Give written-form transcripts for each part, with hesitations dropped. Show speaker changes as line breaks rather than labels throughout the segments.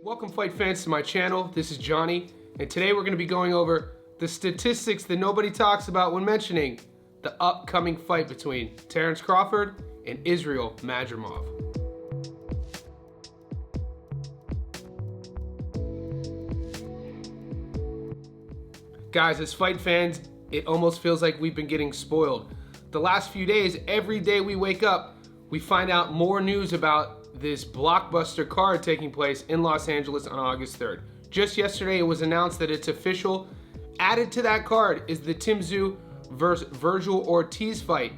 Welcome fight fans to my channel. This is Johnny, and today we're going to be going over the statistics that nobody talks about when mentioning the upcoming fight between Terence Crawford and Israel Madrimov. Guys, as fight fans, it almost feels like we've been getting spoiled. The last few days, every day we wake up, we find out more news about this blockbuster card taking place in Los Angeles on August 3rd. Just yesterday, it was announced that it's official. Added to that card is the Tim Tszyu versus Vergil Ortiz fight.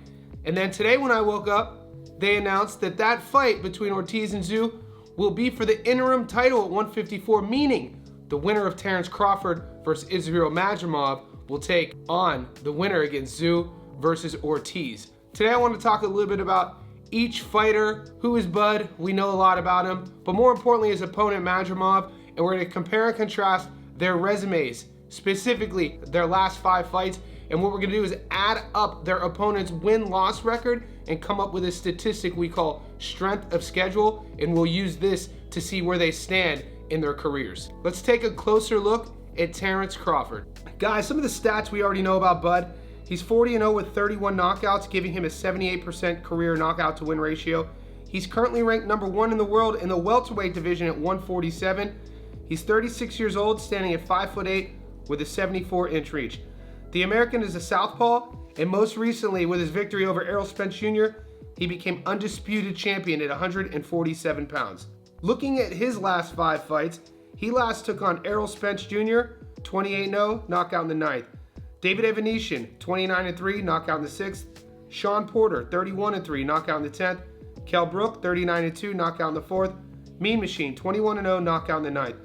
And then today when I woke up, they announced that that fight between Ortiz and Tszyu will be for the interim title at 154, meaning the winner of Terence Crawford versus Israel Madrimov will take on the winner against Tszyu versus Ortiz. Today I want to talk a little bit about each fighter, who is Bud, we know a lot about him, but more importantly his opponent Madrimov, and we're going to compare and contrast their resumes, specifically their last 5 fights, and what we're going to do is add up their opponent's win-loss record and come up with a statistic we call strength of schedule, and we'll use this to see where they stand in their careers. Let's take a closer look at Terence Crawford. Guys, some of the stats we already know about Bud. He's 40-0 with 31 knockouts, giving him a 78% career knockout to win ratio. He's currently ranked number 1 in the world in the welterweight division at 147. He's 36 years old, standing at 5'8" with a 74-inch reach. The American is a southpaw, and most recently with his victory over Errol Spence Jr., he became undisputed champion at 147 pounds. Looking at his last 5 fights, he last took on Errol Spence Jr., 28-0, knockout in the 9th. David Evanesian, 29-3, knockout in the 6th. Sean Porter, 31-3, knockout in the 10th. Kell Brook, 39-2, knockout in the 4th. Mean Machine, 21-0, knockout in the 9th.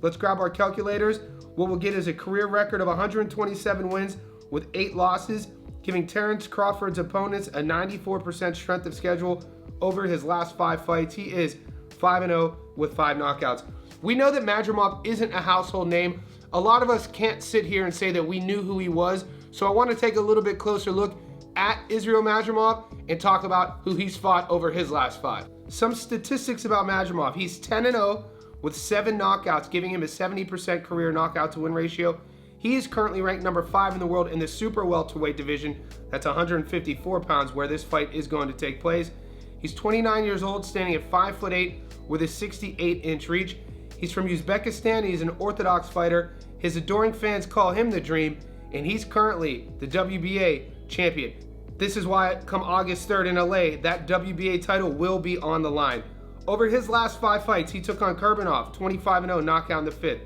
Let's grab our calculators. What we'll get is a career record of 127 wins with 8 losses, giving Terence Crawford's opponents a 94% strength of schedule over his last 5 fights. He is 5-0 with 5 knockouts. We know that Madrimov isn't a household name. A lot of us can't sit here and say that we knew who he was, so I want to take a little bit closer look at Israel Madrimov and talk about who he's fought over his last 5. Some statistics about Madrimov. He's 10-0 with 7 knockouts, giving him a 70% career knockout to win ratio. He is currently ranked number 5 in the world in the super welterweight division. That's 154 pounds, where this fight is going to take place. He's 29 years old, standing at 5'8" with a 68-inch reach. He's from Uzbekistan. He's an orthodox fighter. His adoring fans call him the Dream, and he's currently the WBA champion. This is why come August 3rd in LA, that WBA title will be on the line. Over his last 5 fights, he took on Kurbanov, 25-0, knockout in the 5th.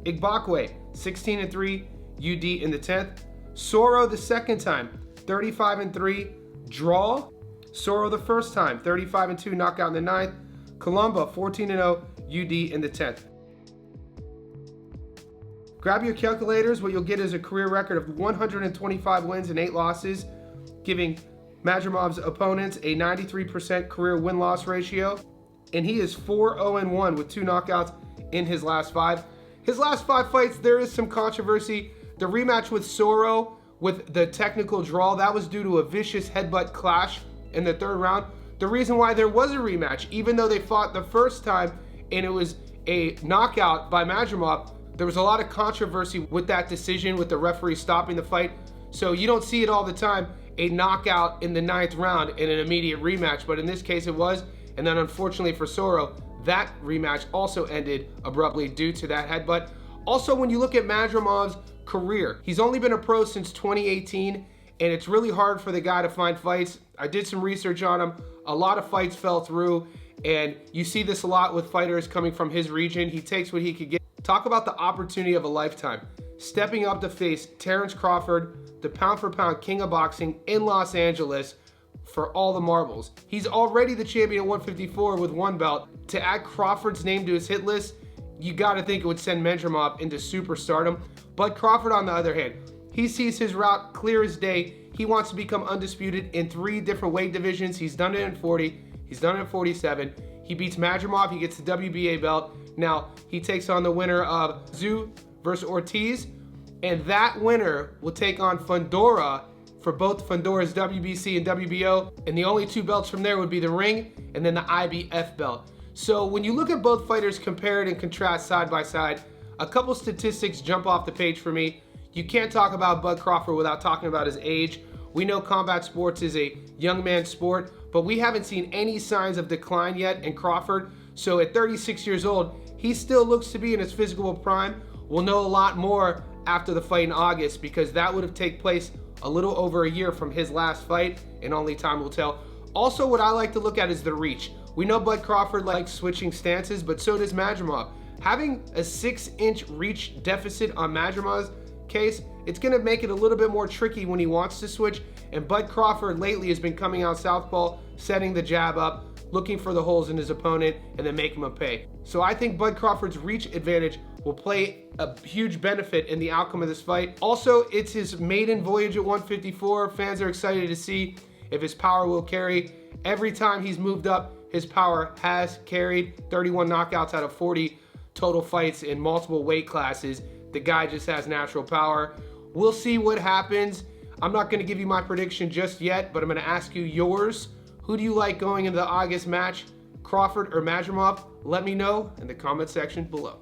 Igbokwe, 16-3, UD in the 10th. Soro the second time, 35-3, draw. Soro the first time, 35-2, knockout in the 9th. Columba, 14-0, UD in the 10th. Grab your calculators. What you'll get is a career record of 125 wins and 8 losses, giving Madrimov's opponents a 93% career win-loss ratio. And he is 4-0-1 with 2 knockouts in his last 5. His last 5 fights, there is some controversy. The rematch with Soro with the technical draw, that was due to a vicious headbutt clash in the 3rd round. The reason why there was a rematch, even though they fought the first time and it was a knockout by Madrimov, there was a lot of controversy with that decision, with the referee stopping the fight. So you don't see it all the time, a knockout in the 9th round in an immediate rematch, but in this case it was. And then unfortunately for Soro, that rematch also ended abruptly due to that headbutt. Also, when you look at Madrimov's career, he's only been a pro since 2018, and it's really hard for the guy to find fights. I did some research on him. A lot of fights fell through, and you see this a lot with fighters coming from his region. He takes what he could get. Talk about the opportunity of a lifetime. Stepping up to face Terence Crawford, the pound-for-pound king of boxing in Los Angeles, for all the marbles. He's already the champion at 154 with 1 belt. To add Crawford's name to his hit list, you gotta think it would send Madrimov into superstardom. But Crawford, on the other hand, he sees his route clear as day. He wants to become undisputed in 3 different weight divisions. He's done it in 40, he's done it in 47. He beats Madrimov, he gets the WBA belt. Now, he takes on the winner of Tszyu versus Ortiz, and that winner will take on Fundora for both Fundora's WBC and WBO, and the only 2 belts from there would be the ring and then the IBF belt. So when you look at both fighters compared and contrast side by side, a couple statistics jump off the page for me. You can't talk about Bud Crawford without talking about his age. We know combat sports is a young man's sport, but we haven't seen any signs of decline yet in Crawford. So at 36 years old, he still looks to be in his physical prime. We'll know a lot more after the fight in August, because that would have taken place a little over a year from his last fight, and only time will tell. Also, what I like to look at is the reach. We know Bud Crawford likes switching stances, but so does Madrimov. Having a 6-inch reach deficit on Madrimov's case, it's gonna make it a little bit more tricky when he wants to switch, and Bud Crawford lately has been coming out southpaw, setting the jab up, looking for the holes in his opponent, and then make him a pay. So I think Bud Crawford's reach advantage will play a huge benefit in the outcome of this fight. Also, it's his maiden voyage at 154. Fans are excited to see if his power will carry. Every time he's moved up, his power has carried. 31 knockouts out of 40 total fights in multiple weight classes. The guy just has natural power. We'll see what happens. I'm not gonna give you my prediction just yet, but I'm gonna ask you yours. Who do you like going into the August match, Crawford or Madrimov? Let me know in the comment section below.